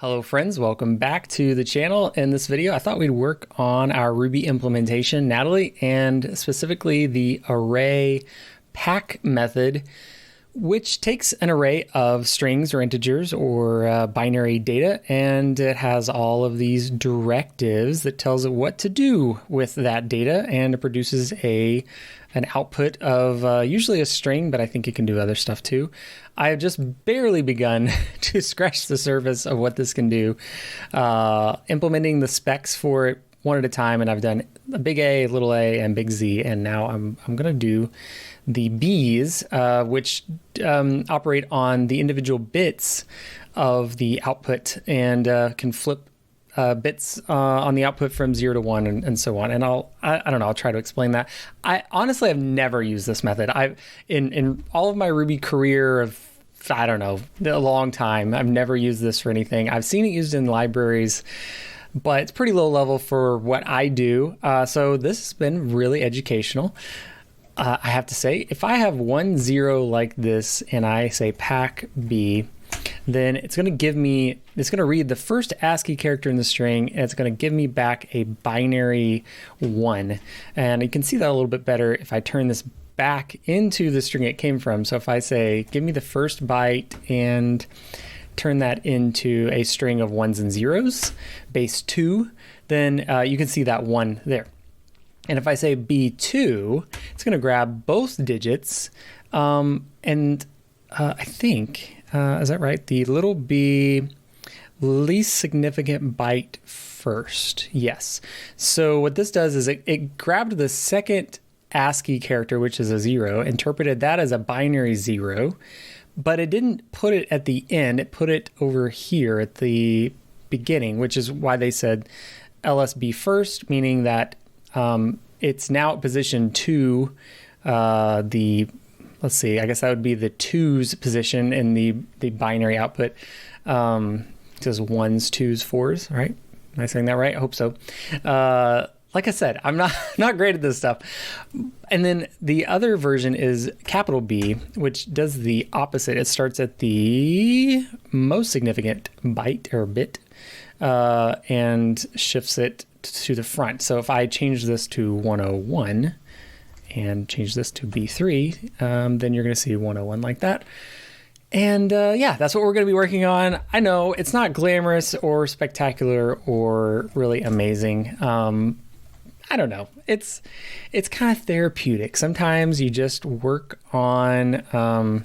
Hello friends, welcome back to the channel. In this video, I thought we'd work on our Ruby implementation, Natalie, and specifically the array pack method, which takes an array of strings or integers or binary data, and it has all of these directives that tells it what to do with that data, and it produces an output of usually a string, but I think it can do other stuff too. I've just barely begun to scratch the surface of what this can do, implementing the specs for it one at a time, and I've done a big A, little a, and big Z, and now I'm going to do the B's, which operate on the individual bits of the output and can flip bits on the output from 0 to 1 and so on. And I don't know, I'll try to explain that. I honestly have never used this method. In all of my Ruby career of, I don't know, a long time, I've never used this for anything. I've seen it used in libraries, but it's pretty low level for what I do. So this has been really educational. I have to say, if I have 1 0 like this and I say pack B, then it's going to read the first ASCII character in the string, and it's going to give me back a binary 1. And you can see that a little bit better if I turn this back into the string it came from. So if I say, give me the first byte and turn that into a string of 1s and 0s, base 2, then you can see that 1 there. And if I say B2, it's going to grab both digits, and I think, is that right? The little b least significant byte first. Yes. So what this does is it grabbed the second ASCII character, which is a 0, interpreted that as a binary 0, but it didn't put it at the end. It put it over here at the beginning, which is why they said LSB first, meaning that it's now at position 2, let's see, I guess that would be the 2's position in the binary output. It says 1s, 2s, 4s, right? Am I saying that right? I hope so. Like I said, I'm not great at this stuff. And then the other version is capital B, which does the opposite. It starts at the most significant byte or bit and shifts it to the front. So if I change this to 101 and change this to B3, then you're going to see 101 like that. And yeah, that's what we're going to be working on. I know it's not glamorous or spectacular or really amazing. I don't know. It's kind of therapeutic. Sometimes you just work on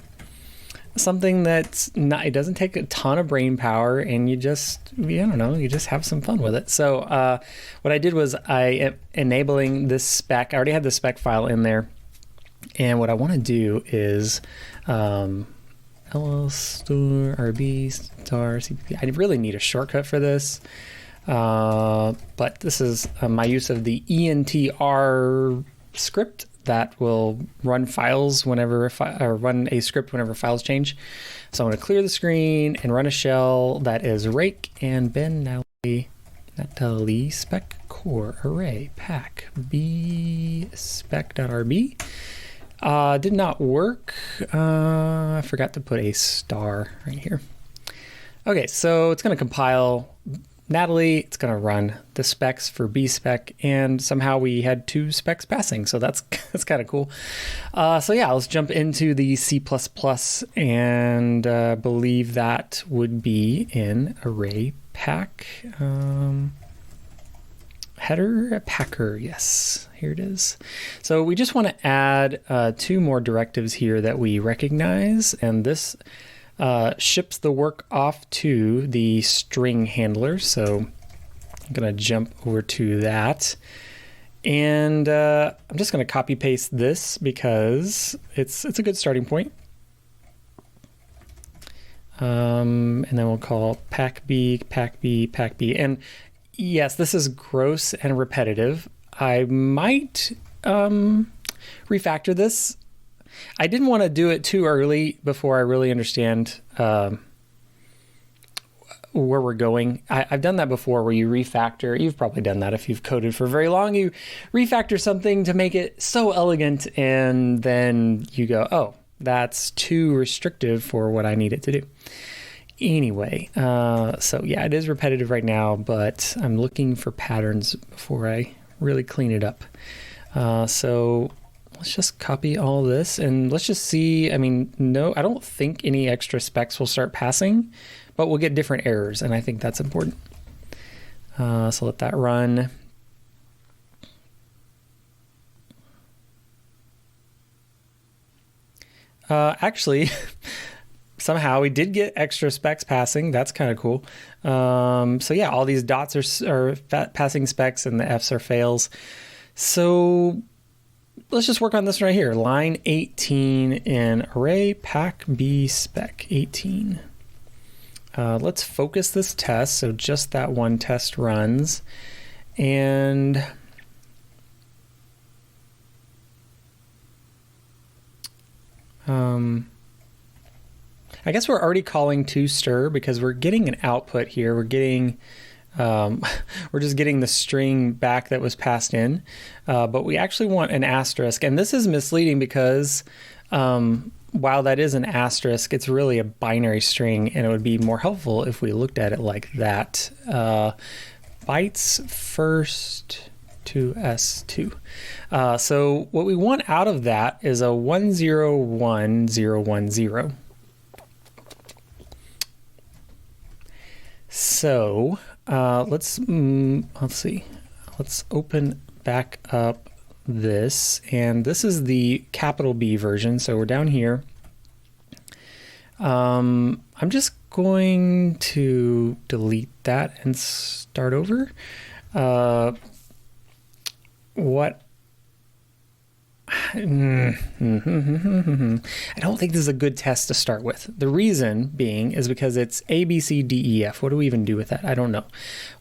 something that's not, it doesn't take a ton of brain power, and you just, I don't know, you just have some fun with it. So what I did was enabling this spec. I already had the spec file in there, and what I want to do is ls star rb star cpp. I really need a shortcut for this, but this is my use of the entr script that will run files whenever, or run a script whenever files change. So I'm going to clear the screen and run a shell that is rake and ben Natalie spec core array pack b spec.rb. Did not work. I forgot to put a star right here. Okay, so it's going to compile Natalie, it's going to run the specs for B spec, and somehow we had 2 specs passing, so that's kind of cool. So yeah, let's jump into the C++ and believe that would be in array pack header packer. Yes, here it is. So we just want to add 2 more directives here that we recognize, and this ships the work off to the string handler. So I'm going to jump over to that, and I'm just going to copy paste this because it's a good starting point. And then we'll call pack B, pack B, pack B. And yes, this is gross and repetitive. I might refactor this. I didn't want to do it too early before I really understand where we're going. I've done that before, where you refactor. You've probably done that if you've coded for very long. You refactor something to make it so elegant, and then you go, oh, that's too restrictive for what I need it to do. Anyway, so yeah, it is repetitive right now, but I'm looking for patterns before I really clean it up. So let's just copy all this and let's just see. I mean, no, I don't think any extra specs will start passing, but we'll get different errors, and I think that's important. So let that run. Actually, somehow we did get extra specs passing. That's kind of cool. So yeah, all these dots are passing specs and the Fs are fails. So let's just work on this right here. Line 18 in array pack B spec 18. Let's focus this test. So just that one test runs. And I guess we're already calling toStir because we're getting an output here. We're getting, we're just getting the string back that was passed in, but we actually want an asterisk. And this is misleading because while that is an asterisk, it's really a binary string, and it would be more helpful if we looked at it like that. Bytes first to S2. So what we want out of that is a 101010. So let's see. Let's open back up this, and this is the capital B version. So we're down here. I'm just going to delete that and start over. What? I don't think this is a good test to start with. The reason being is because it's A, B, C, D, E, F. What do we even do with that? I don't know.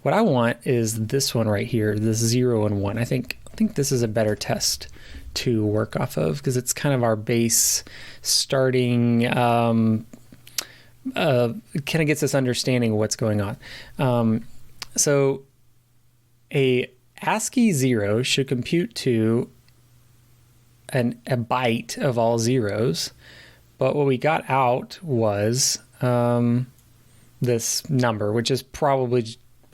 What I want is this one right here, this 0 and 1. I think this is a better test to work off of because it's kind of our base starting, it kind of gets us understanding of what's going on. So a ASCII 0 should compute to a byte of all zeros, but what we got out was this number, which is probably,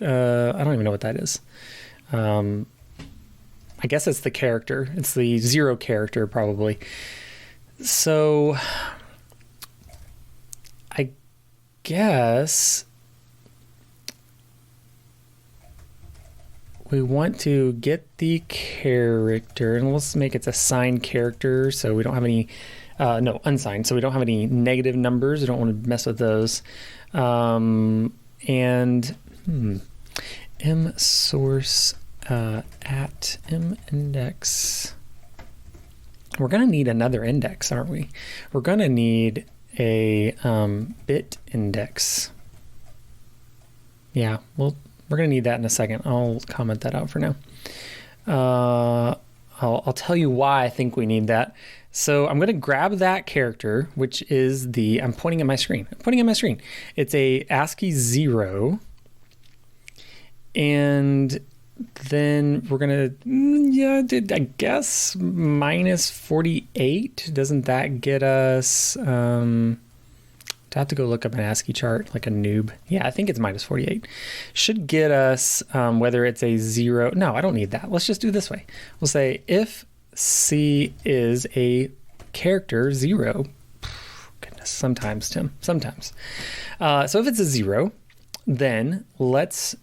I don't even know what that is. I guess it's the character. It's the 0 character probably. So I guess we want to get the character, and let's make it a signed character so we don't have any, no, unsigned, so we don't have any negative numbers. We don't want to mess with those. And msource at mindex. We're going to need another index, aren't we? We're going to need a bit index. Yeah, well, we're going to need that in a second. I'll comment that out for now. I'll tell you why I think we need that. So I'm going to grab that character, which is I'm pointing at my screen. I'm pointing at my screen. It's a ASCII 0. And then we're going to, I guess, minus 48. Doesn't that get us... I have to go look up an ASCII chart like a noob. Yeah, I think it's minus 48. Should get us whether it's a 0. No, I don't need that. Let's just do it this way. We'll say if C is a character 0. Goodness, sometimes, Tim. Sometimes. So if it's a 0, then let's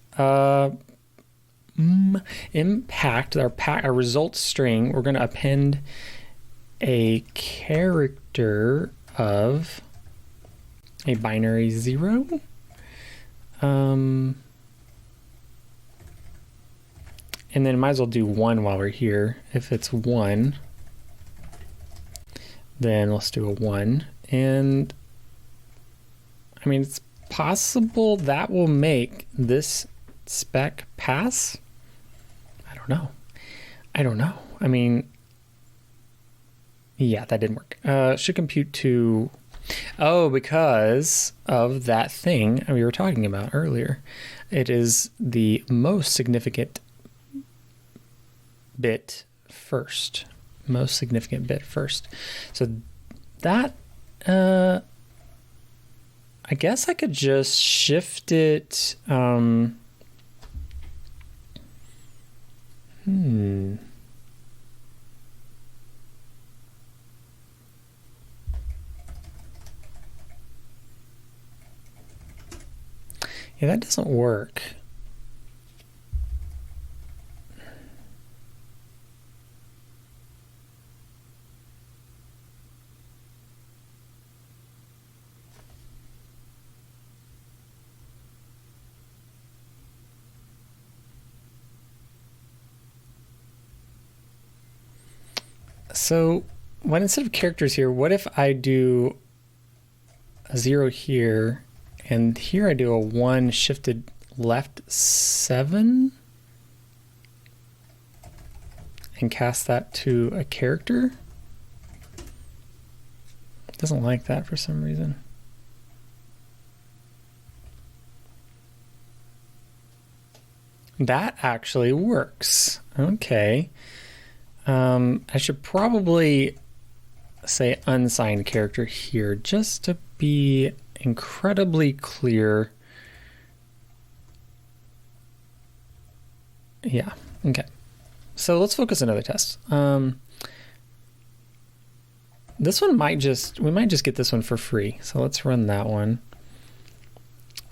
impact our result string. We're going to append a character of a binary 0. And then might as well do 1 while we're here. If it's 1, then let's do a 1. And I mean, it's possible that will make this spec pass. I don't know. I mean, yeah, that didn't work. Should compute to... Oh, because of that thing we were talking about earlier. It is the most significant bit first. Most significant bit first. So that I guess I could just shift it. Yeah, that doesn't work. So when instead of characters here, what if I do a 0 here, and here I do a 1 shifted left 7 and cast that to a character? It doesn't like that for some reason. That actually works. Okay. I should probably say unsigned character here just to be incredibly clear. Yeah, okay. So let's focus another test. This one we might just get this one for free. So let's run that one.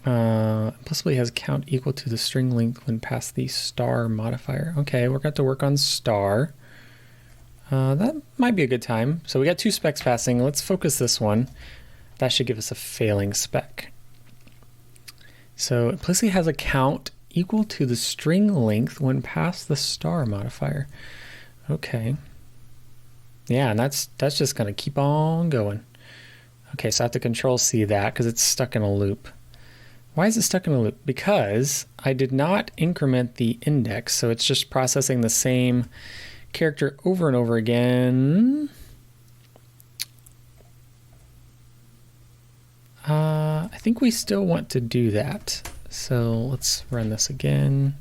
Possibly has count equal to the string length when past the star modifier. Okay, we're going to work on star. That might be a good time. So we got 2 specs passing. Let's focus this one. That should give us a failing spec. So it implicitly has a count equal to the string length when past the star modifier. Okay. Yeah, and that's just going to keep on going. Okay, so I have to control C that because it's stuck in a loop. Why is it stuck in a loop? Because I did not increment the index, so it's just processing the same character over and over again. I think we still want to do that. So let's run this again.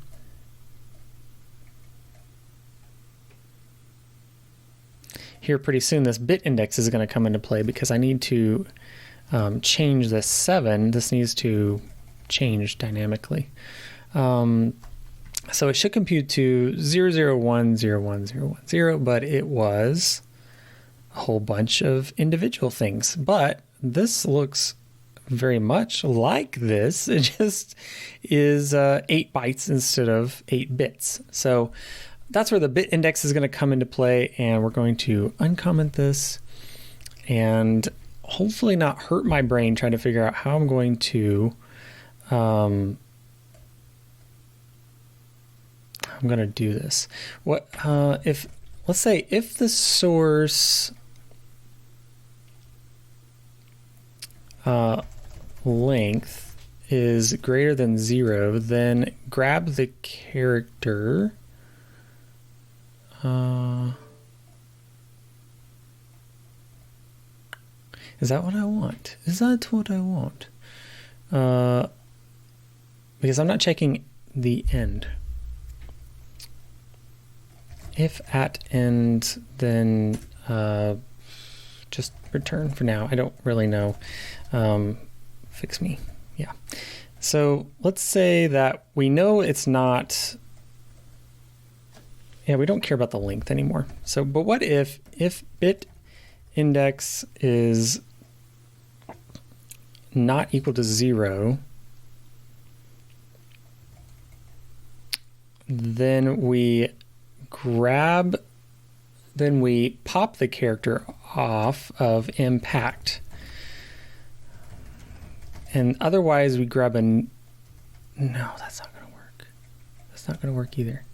Here pretty soon this bit index is going to come into play because I need to change this 7. This needs to change dynamically. So it should compute to 001011010, but it was a whole bunch of individual things. But this looks very much like this. It just is 8 bytes instead of 8 bits. So that's where the bit index is going to come into play, and we're going to uncomment this and hopefully not hurt my brain trying to figure out how I'm going to do this. What if, let's say, if the source length is greater than 0, then grab the character. Is that what I want? Is that what I want? Because I'm not checking the end. If at end, then just return for now. I don't really know. Fix me. Yeah. So let's say that we know it's not. Yeah, we don't care about the length anymore. So, but what if bit index is not equal to 0, then we pop the character off of impact. And otherwise we grab no, that's not going to work. That's not going to work either.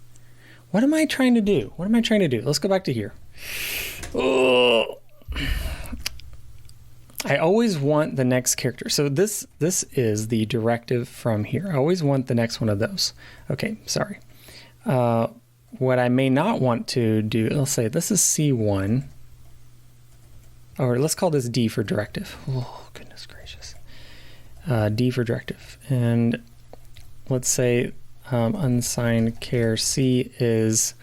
What am I trying to do? What am I trying to do? Let's go back to here. Oh. I always want the next character. So this is the directive from here. I always want the next one of those. Okay, sorry. What I may not want to do, let's say this is C1. Or let's call this D for directive. Oh, goodness gracious. D for directive. And let's say unsigned char C is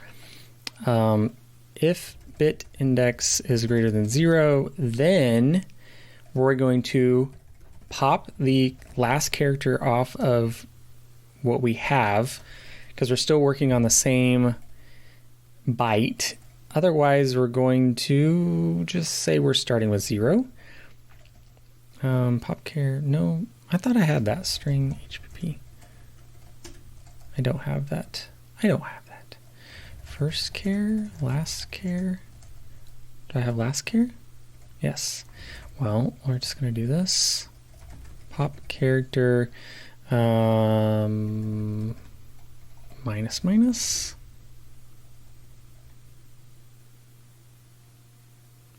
if bit index is greater than 0, then we're going to pop the last character off of what we have because we're still working on the same byte. Otherwise, we're going to just say we're starting with 0. Pop char, no, I thought I had that string HPP. I don't have that. First char, last char. Do I have last char? Yes. Well, we're just going to do this. Pop character minus minus.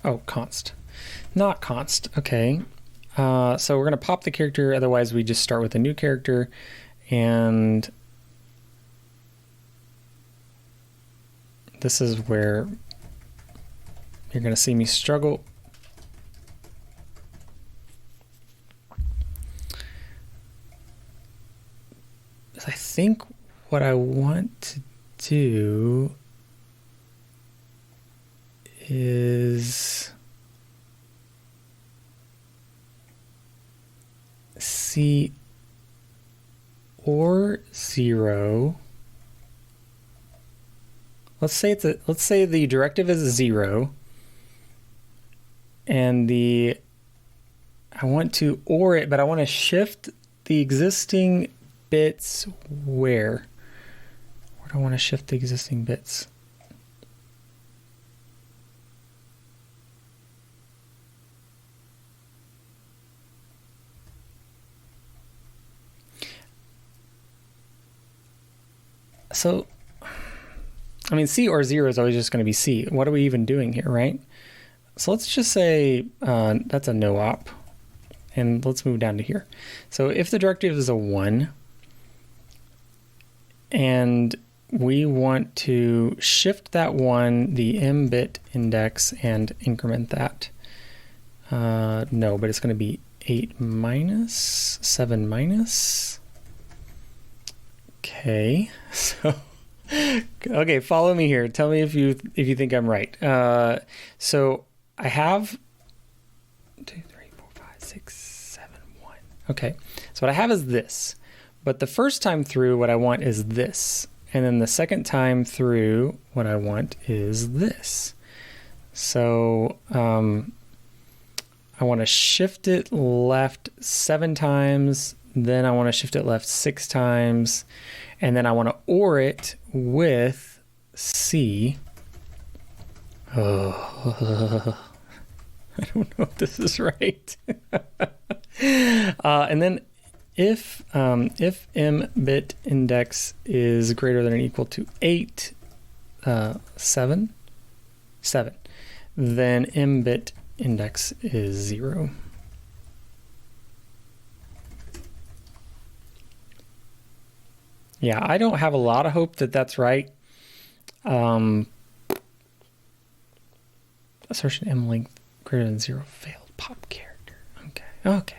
Oh, const. Not const. Okay. So we're going to pop the character. Otherwise, we just start with a new character. And this is where you're going to see me struggle. I think what I want to do is C or 0. Let's say the directive is 0, and I want to OR it, but I want to shift the existing bits where? Where do I want to shift the existing bits? So, I mean, C or 0 is always just going to be C. What are we even doing here, right? So let's just say that's a no op. And let's move down to here. So if the directive is a 1, and we want to shift that 1, the m bit index, and increment that. No, but it's going to be 8 minus, 7 minus. Okay, so okay, follow me here. Tell me if you think I'm right. So I have 2, 3, 4, 5, 6, 7, 1. Okay, so what I have is this, but the first time through, what I want is this, and then the second time through, what I want is this. So I want to shift it left 7 times. Then I want to shift it left 6 times, and then I want to OR it with C. Oh, I don't know if this is right. And then if m bit index is greater than or equal to 8, 7, then m bit index is 0. Yeah, I don't have a lot of hope that that's right. Assertion m length greater than 0 failed pop character. Okay.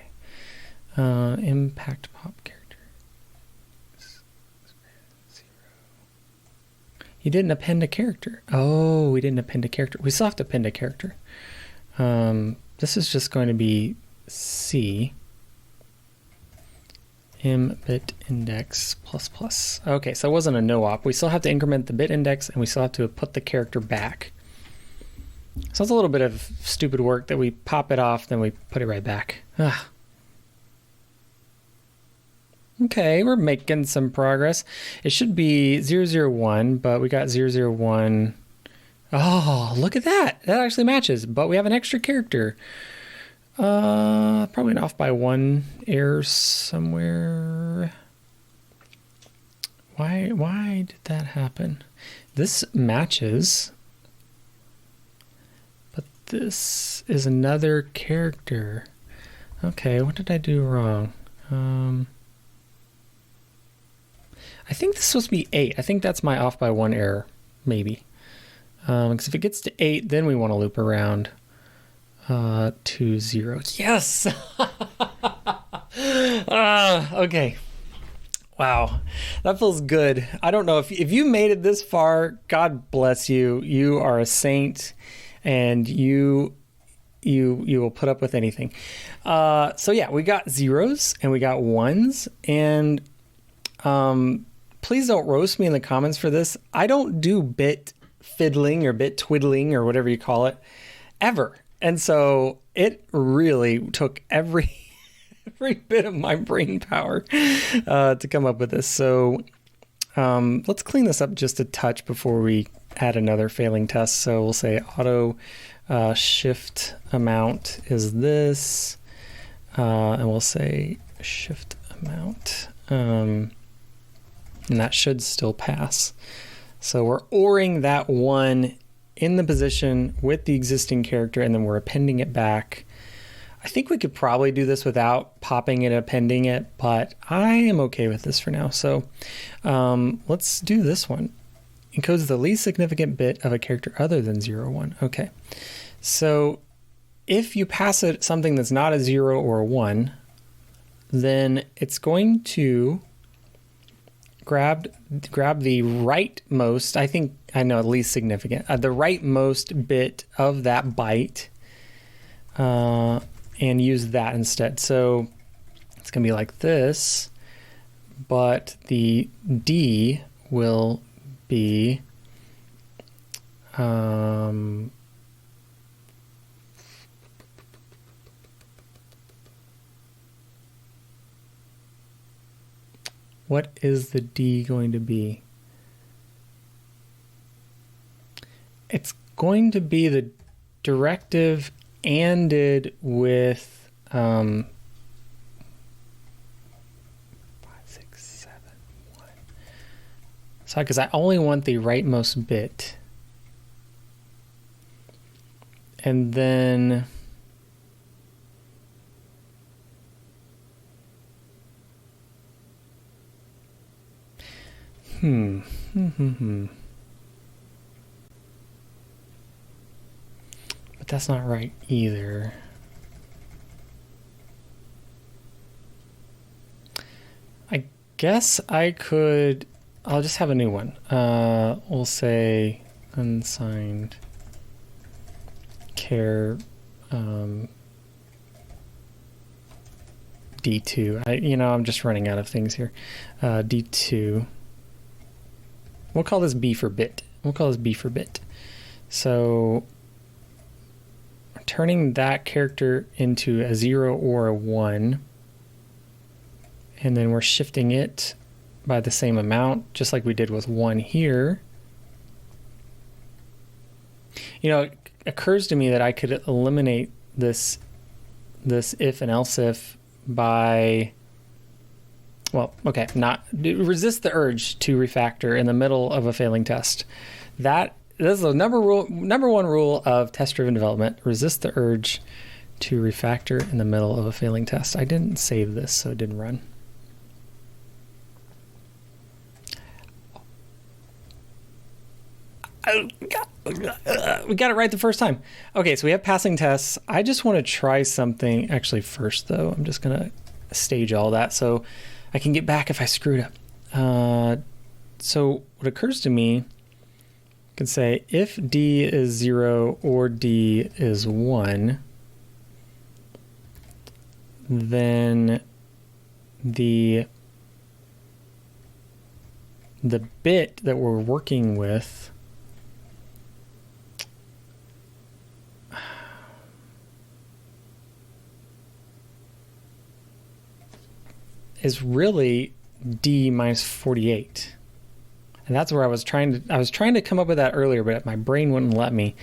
Impact pop character. 0. You didn't append a character. Oh, we didn't append a character. We still have to append a character. This is just going to be C. M bit index plus plus. Okay, so it wasn't a no op. We still have to increment the bit index, and we still have to put the character back. So it's a little bit of stupid work that we pop it off, then we put it right back. Okay, we're making some progress. It should be 001, but we got 001. Oh, look at that. That actually matches, but we have an extra character. Probably an off by 1 error somewhere. Why did that happen? This matches, but this is another character. Okay, what did I do wrong? I think this is supposed to be 8. I think that's my off by 1 error, maybe. Because if it gets to 8, then we want to loop around. 2, 0. Yes! Okay. Wow. That feels good. I don't know if you made it this far, God bless you. You are a saint, and you you will put up with anything. So yeah, we got zeros and we got ones, and please don't roast me in the comments for this. I don't do bit fiddling or bit twiddling or whatever you call it ever. And so it really took every bit of my brain power to come up with this. So let's clean this up just a touch before we add another failing test. So we'll say auto shift amount is this, and we'll say shift amount, and that should still pass. So we're ORing that one in the position with the existing character, and then we're appending it back. I think we could probably do this without popping it, appending it, but I am okay with this for now. So let's do this one. Encodes the least significant bit of a character other than 0, 1. Okay. So if you pass it something that's not a 0 or a 1, then it's going to grab the rightmost, I know least significant, the rightmost bit of that byte, and use that instead. So it's going to be like this, but the D will be what is the D going to be? It's going to be the directive ANDed with 5, 6, 7, 1. So because I only want the rightmost bit. And then but that's not right either. I guess I could, I'll just have a new one. We'll say unsigned care D2. I'm just running out of things here. D2. We'll call this B for bit. So turning that character into a 0 or a 1, and then we're shifting it by the same amount, just like we did with 1 here. It occurs to me that I could eliminate this if and else if by, well, okay, resist the urge to refactor in the middle of a failing test. This is the number one rule of test-driven development: resist the urge to refactor in the middle of a failing test. I didn't save this, so it didn't run. We got it right the first time. Okay, so we have passing tests. I just want to try something actually first, though. I'm just going to stage all that so I can get back if I screwed up. So what occurs to me, I can say if D is 0 or D is 1, then the bit that we're working with is really D minus 48. And that's where I was trying to come up with that earlier, but my brain wouldn't let me.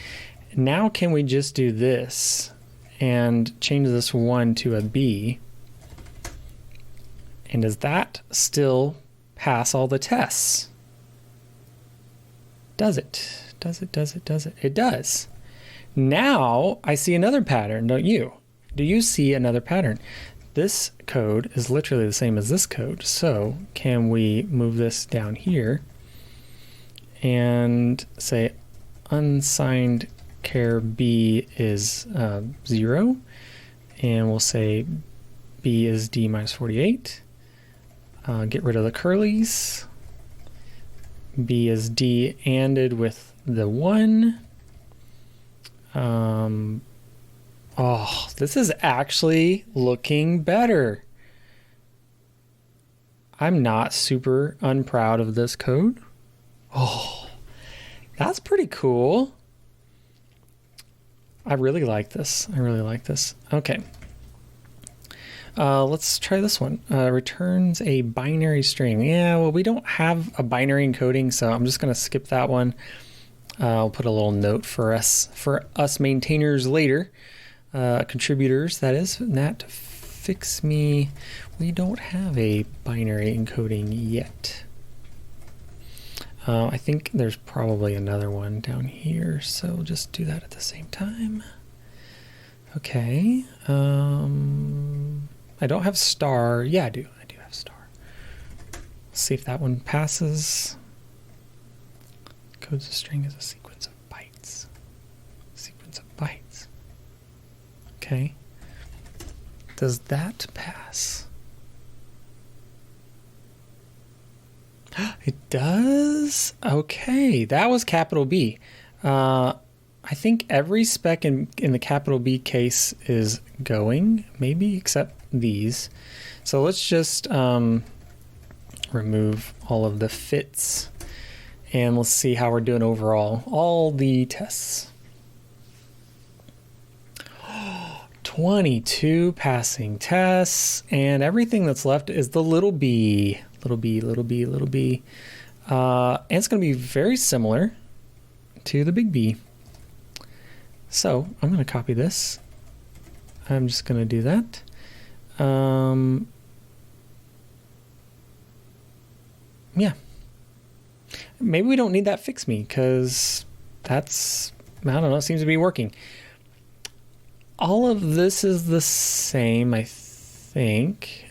Now can we just do this and change this 1 to a B? And does that still pass all the tests? Does it? It does. Now I see another pattern, don't you? Do you see another pattern? This code is literally the same as this code. So can we move this down here and say unsigned char B is 0, and we'll say B is D minus 48. Get rid of the curlies. B is D ANDed with the 1. Oh, this is actually looking better. I'm not super unproud of this code. Oh, that's pretty cool. I really like this. I really like this. Okay. Let's try this one. Returns a binary string. Yeah, well, we don't have a binary encoding, so I'm just going to skip that one. I'll put a little note for us maintainers later, contributors, that is. Nat, fix me. We don't have a binary encoding yet. I think there's probably another one down here, so we'll just do that at the same time. Okay. I don't have star. Yeah, I do. I do have star. Let's see if that one passes. Codes a string as a sequence of bytes. Sequence of bytes. Okay. Does that pass? It does? Okay, that was capital B. I think every spec in the capital B case is going, maybe except these. So let's just remove all of the fits and let's see how we're doing overall. All the tests. 22 passing tests, and everything that's left is the little b. Little b, little b, little b. And it's going to be very similar to the big B. So I'm going to copy this. I'm just going to do that. Yeah. Maybe we don't need that fix me because that's, I don't know, it seems to be working. All of this is the same, I think.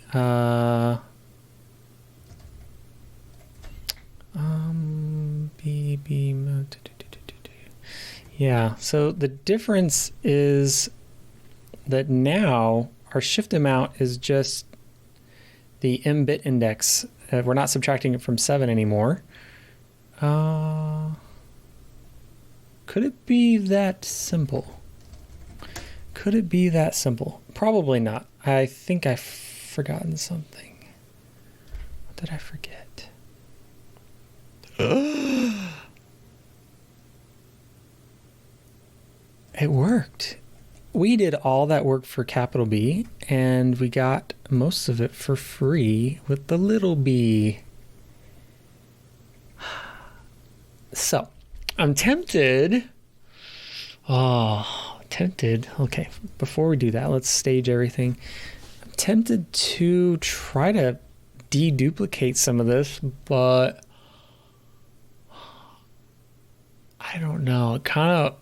Yeah, so the difference is that now our shift amount is just the m-bit index. We're not subtracting it from 7 anymore. Could it be that simple? Could it be that simple? Probably not. I think I've forgotten something. What did I forget? It worked. We did all that work for capital B, and we got most of it for free with the little b. So, I'm tempted. Oh, tempted. Okay, before we do that, let's stage everything. I'm tempted to try to deduplicate some of this, but I don't know. It kind of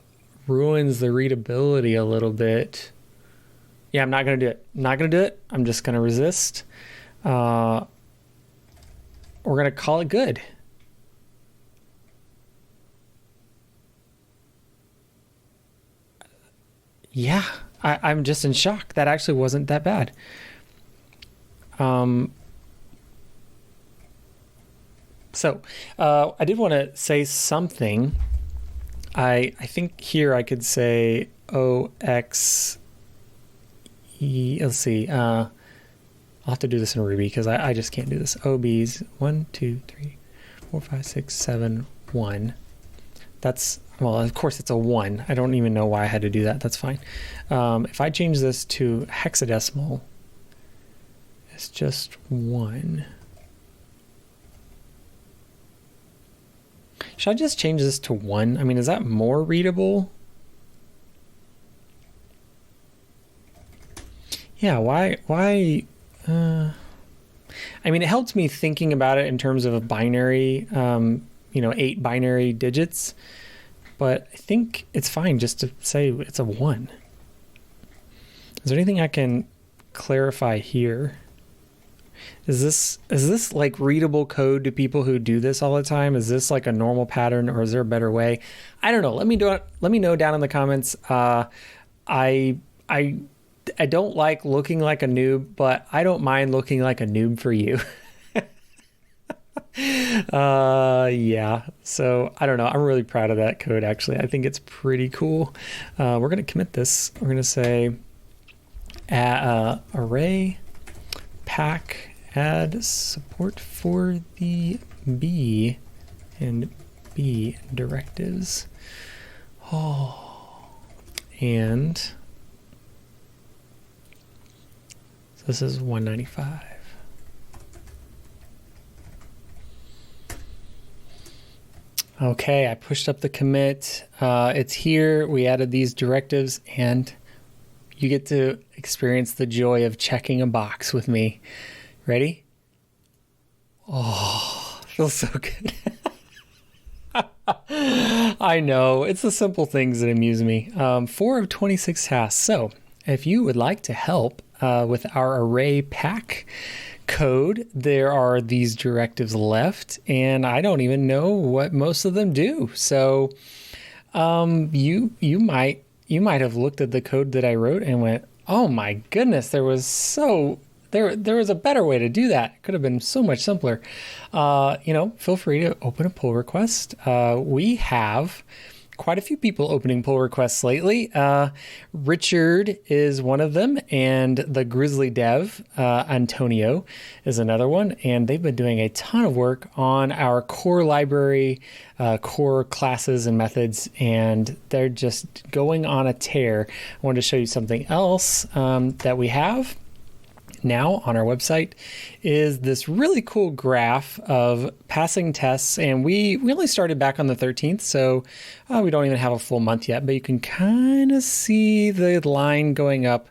ruins the readability a little bit. Yeah, I'm not going to do it. I'm not going to do it. I'm just going to resist. We're going to call it good. Yeah, I'm just in shock. That actually wasn't that bad. So I did want to say something. I think here I could say OXE. Let's see. I'll have to do this in Ruby because I just can't do this. OBs 1, 2, 3, 4, 5, 6, 7, 1. That's, well, of course it's a 1. I don't even know why I had to do that. That's fine. If I change this to hexadecimal, it's just 1. Should I just change this to 1? I mean, is that more readable? Yeah, why? I mean, it helps me thinking about it in terms of a binary, 8 binary digits, but I think it's fine just to say it's a 1. Is there anything I can clarify here? Is this like readable code to people who do this all the time? Is this like a normal pattern, or is there a better way? I don't know. Let me know down in the comments. I don't like looking like a noob, but I don't mind looking like a noob for you. Yeah, so I don't know. I'm really proud of that code, actually. I think it's pretty cool. We're going to commit this. We're going to say array pack add support for the B and B directives. Oh, and so this is 195. Okay, I pushed up the commit. It's here. We added these directives, and you get to experience the joy of checking a box with me. Ready? Oh, feels so good. I know, it's the simple things that amuse me. 4 of 26 tasks. So if you would like to help with our array pack code, there are these directives left, and I don't even know what most of them do. So you might have looked at the code that I wrote and went, oh my goodness, there was a better way to do that. It could have been so much simpler. Feel free to open a pull request. We have quite a few people opening pull requests lately. Richard is one of them, and the Grizzly dev, Antonio, is another one. And they've been doing a ton of work on our core library, core classes and methods, and they're just going on a tear. I wanted to show you something else that we have now on our website is this really cool graph of passing tests, and we only started back on the 13th, so we don't even have a full month yet, but you can kind of see the line going up.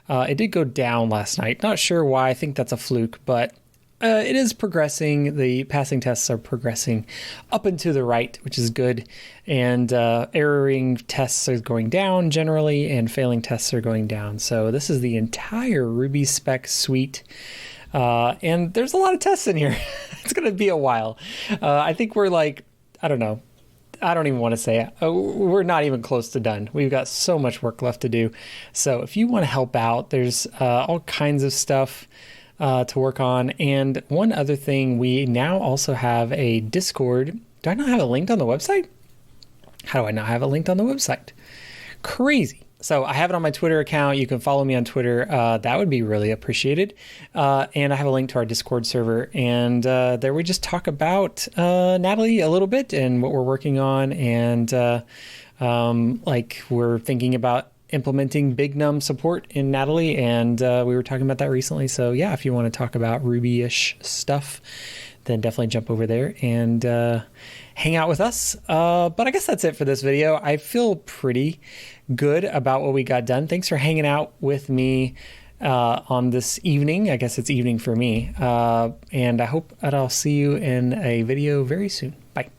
It did go down last night. Not sure why. I think that's a fluke, but it is progressing. The passing tests are progressing up and to the right, which is good. And erroring tests are going down generally, and failing tests are going down. So this is the entire Ruby spec suite. And there's a lot of tests in here. It's going to be a while. I think we're like, I don't know. I don't even want to say it. We're not even close to done. We've got so much work left to do. So if you want to help out, there's all kinds of stuff to work on. And one other thing, we now also have a Discord. Do I not have it linked on the website? How do I not have it linked on the website? Crazy. So I have it on my Twitter account. You can follow me on Twitter. That would be really appreciated. And I have a link to our Discord server. And there we just talk about Natalie a little bit and what we're working on. And like we're thinking about implementing Big Num support in Natalie, and we were talking about that recently. So yeah, if you want to talk about Ruby-ish stuff, then definitely jump over there and hang out with us. But I guess that's it for this video. I feel pretty good about what we got done. Thanks for hanging out with me on this evening. I guess it's evening for me. And I hope that I'll see you in a video very soon. Bye.